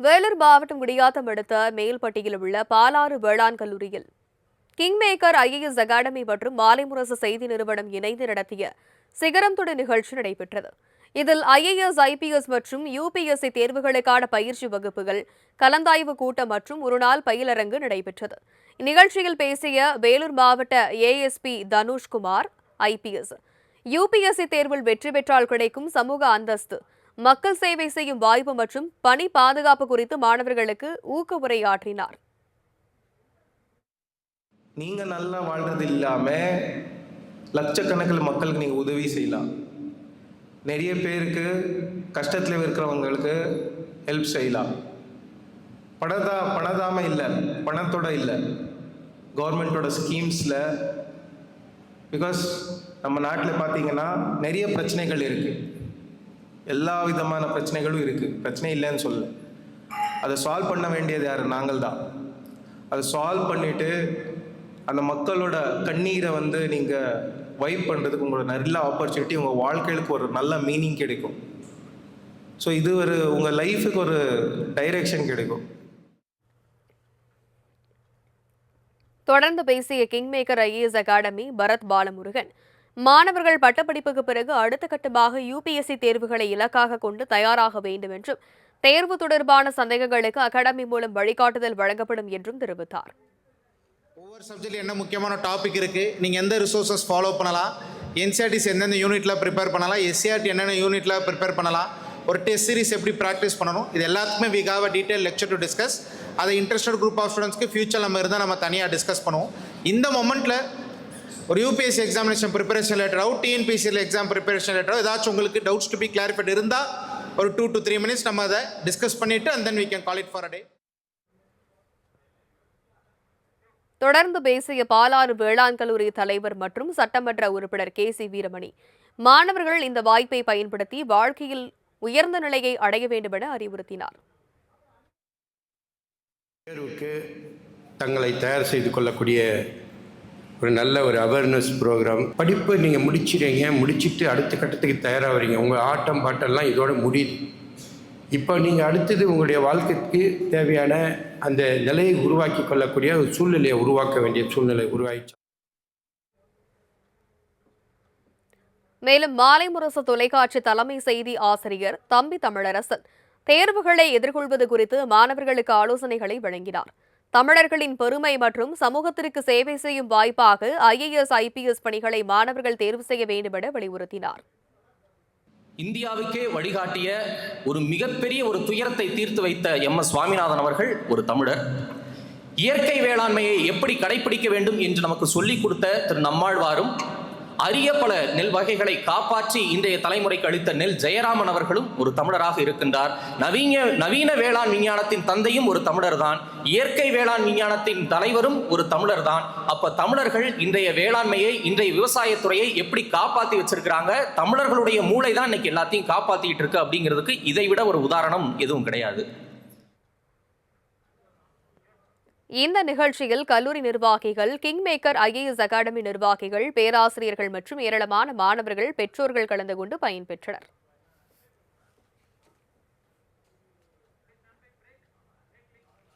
வேலூர் மாவட்டம் குடியாத்தம் அடுத்த மேல்பட்டியில் உள்ள பாலாறு வேளாண் கல்லூரியில் கிங்மேக்கர் ஐஏஎஸ் அகாடமி மற்றும் மாலைமுரசு செய்தி நிறுவனம் இணைந்து நடத்திய சிகரம் தொடு நிகழ்ச்சி நடைபெற்றது. இதில் ஐஏஎஸ், ஐபிஎஸ் மற்றும் யுபிஎஸ்சி தேர்வுகளுக்கான பயிற்சி வகுப்புகள், கலந்தாய்வு கூட்டம் மற்றும் ஒருநாள் பயிலரங்கு நடைபெற்றது. இந்நிகழ்ச்சியில் பேசிய வேலூர் மாவட்ட ஏஎஸ்பி தனுஷ்குமார், ஐபிஎஸ், யுபிஎஸ்சி தேர்வில் வெற்றி பெற்றால் கிடைக்கும் சமூக அந்தஸ்து, மக்கள் சேவை செய்யும் வாய்ப்பு மற்றும் பணி பாதுகாப்பு குறித்து மாணவர்களுக்கு ஊக்க உரையாற்றினார். நீங்க நல்லா வாழ்றது இல்லாம லட்சக்கணக்கில் மக்களுக்கு நீங்க உதவி செய்யலாம். நிறைய பேருக்கு கஷ்டத்தில் இருக்கிறவங்களுக்கு ஹெல்ப் செய்யலாம். பணதாம இல்லை, பணத்தோட இல்லை, கவர்மெண்டோட ஸ்கீம்ஸில். பிகாஸ் நம்ம நாட்டில் பார்த்தீங்கன்னா நிறைய பிரச்சனைகள் இருக்குது, எல்லா விதமான பிரச்சனைகளும் இருக்குது. பிரச்சனை இல்லைன்னு சொல்ல, அதை சால்வ் பண்ண வேண்டியது யார்? நாங்கள் தான். அதை சால்வ் பண்ணிவிட்டு அந்த மக்களோட கண்ணீரை நீங்கள் வைப் பண்ணுறதுக்கு உங்களோட நல்ல ஆப்பர்ச்சுனிட்டி, உங்கள் வாழ்க்கைக்கு ஒரு நல்ல மீனிங் கிடைக்கும். ஸோ இது உங்கள் லைஃபுக்கு ஒரு டைரெக்ஷன் கிடைக்கும். தொடர்ந்து பேசிய Kingmaker IAS academy Bharath Balamurugan, மாணவர்கள் பட்டப்படிப்புக்கு பிறகு அடுத்த கட்டமாக யுபிஎஸ்சி தேர்வுகளை இலக்காக கொண்டு தயாராக வேண்டும் என்றும், தேர்வு தொடர்பான சந்தேகங்களுக்கு அகாடமி மூலம் வழிகாட்டுதல் வழங்கப்படும் என்றும் தெரிவித்தார். ஒவ்வொரு சப்ஜெக்ட்ல என்ன முக்கியமான டாபிக் இருக்குது, நீங்கள் எந்த ரிசோர்ஸஸ் ஃபாலோ பண்ணலாம், என்சிஆர்டிஸ் எந்தெந்த யூனிட்டில் ப்ரிப்பேர் பண்ணலாம், எஸ்சிஆர்டி என்னென்ன யூனிட்டில் ப்ரிப்பேர் பண்ணலாம், ஒரு டெஸ்ட் சீரிஸ் எப்படி ப்ராக்டிஸ் பண்ணணும், இது எல்லாத்துக்குமே we have a detail lecture to discuss. அதை இன்ட்ரெஸ்டட் குரூப் ஆஃப் ஸ்டூடெண்ட்ஸ்க்கு ஃபியூச்சர் நம்ம தனியாக டிஸ்கஸ் பண்ணுவோம். இந்த மொமெண்ட்டில் ஒரு யூபிஎஸ்சி எக்ஸாமினேஷன் ப்ரிப்பரேஷன் ரிலேட்டடாகவும் டிஎன்பிஎஸ்சியில் எக்ஸாம் ப்ரிப்பரேஷன் ரிலேட்டடாக ஏதாச்சும் உங்களுக்கு டவுட்ஸ் டு பி கிளாரிஃபைட் இருந்தால் ஒரு 2 to 3 minutes நம்ம அதை டிஸ்கஸ் பண்ணிவிட்டு and then we can call it for a day. தொடர்ந்து பேசிய பாலாறு வேளாண் கல்லூரி தலைவர் மற்றும் சட்டமன்ற உறுப்பினர் KC வீரமணி, மாணவர்கள் இந்த வாய்ப்பை பயன்படுத்தி வாழ்க்கையில் உயர்ந்த நிலையை அடைய வேண்டும் என அறிவுறுத்தினார். தேர்வுக்கு தங்களை தயார் செய்து கொள்ளக்கூடிய ஒரு நல்ல ஒரு அவேர்னஸ் ப்ரோக்ராம். படிப்பு நீங்கள் முடிச்சுட்டு அடுத்த கட்டத்துக்கு தயாராகிறீங்க. உங்கள் ஆட்டம் பாட்டெல்லாம் இதோட முடியுது. இப்போ நீங்கள் அடுத்தது உங்களுடைய வாழ்க்கைக்கு தேவையான அந்த நிலையை உருவாக்கி கொள்ளக்கூடிய ஒரு சூழ்நிலையை உருவாக்க வேண்டிய சூழ்நிலை உருவாயிடுச்சு. மேலும் மாலைமுரசு தொலைக்காட்சி தலைமை செய்தி ஆசிரியர் தம்பி தமிழரசன் தேர்வுகளை எதிர்கொள்வது குறித்து மாணவர்களுக்கு ஆலோசனைகளை வழங்கினார். தமிழர்களின் பெருமை மற்றும் சமூகத்திற்கு சேவை செய்யும் வாய்ப்பாக ஐஏஎஸ், ஐபிஎஸ் பணிகளை மாணவர்கள் தேர்வு செய்ய வேண்டும் என வலியுறுத்தினார். இந்தியாவுக்கே வழிகாட்டிய ஒரு மிகப்பெரிய ஒரு துயரத்தை தீர்த்து வைத்த MS சுவாமிநாதன் அவர்கள் ஒரு தமிழர். இயற்கை வேளாண்மையை எப்படி கடைபிடிக்க வேண்டும் என்று நமக்கு சொல்லிக் கொடுத்த திரு நம்மாழ்வாரும், அரிய பல நெல் வகைகளை காப்பாற்றி இன்றைய தலைமுறைக்கு அளித்த நெல் ஜெயராமன் அவர்களும் ஒரு தமிழராக இருக்கின்றார். நவீன வேளாண் விஞ்ஞானத்தின் தந்தையும் ஒரு தமிழர் தான். இயற்கை வேளாண் விஞ்ஞானத்தின் தலைவரும் ஒரு தமிழர் தான். அப்ப தமிழர்கள் இன்றைய வேளாண்மையை, இன்றைய விவசாயத்துறையை எப்படி காப்பாற்றி வச்சிருக்கிறாங்க, தமிழர்களுடைய மூளை தான் இன்னைக்கு எல்லாத்தையும் காப்பாத்திட்டு இருக்கு அப்படிங்கிறதுக்கு இதை விட ஒரு உதாரணம் எதுவும் கிடையாது. இந்த நிகழ்ச்சியில் கல்லூரி நிர்வாகிகள், கிங்மேக்கர் ஐஏஎஸ் அகாடமி நிர்வாகிகள், பேராசிரியர்கள் மற்றும் ஏராளமான மாணவர்கள், பெற்றோர்கள் கலந்து கொண்டு பயன்பெற்றனர்.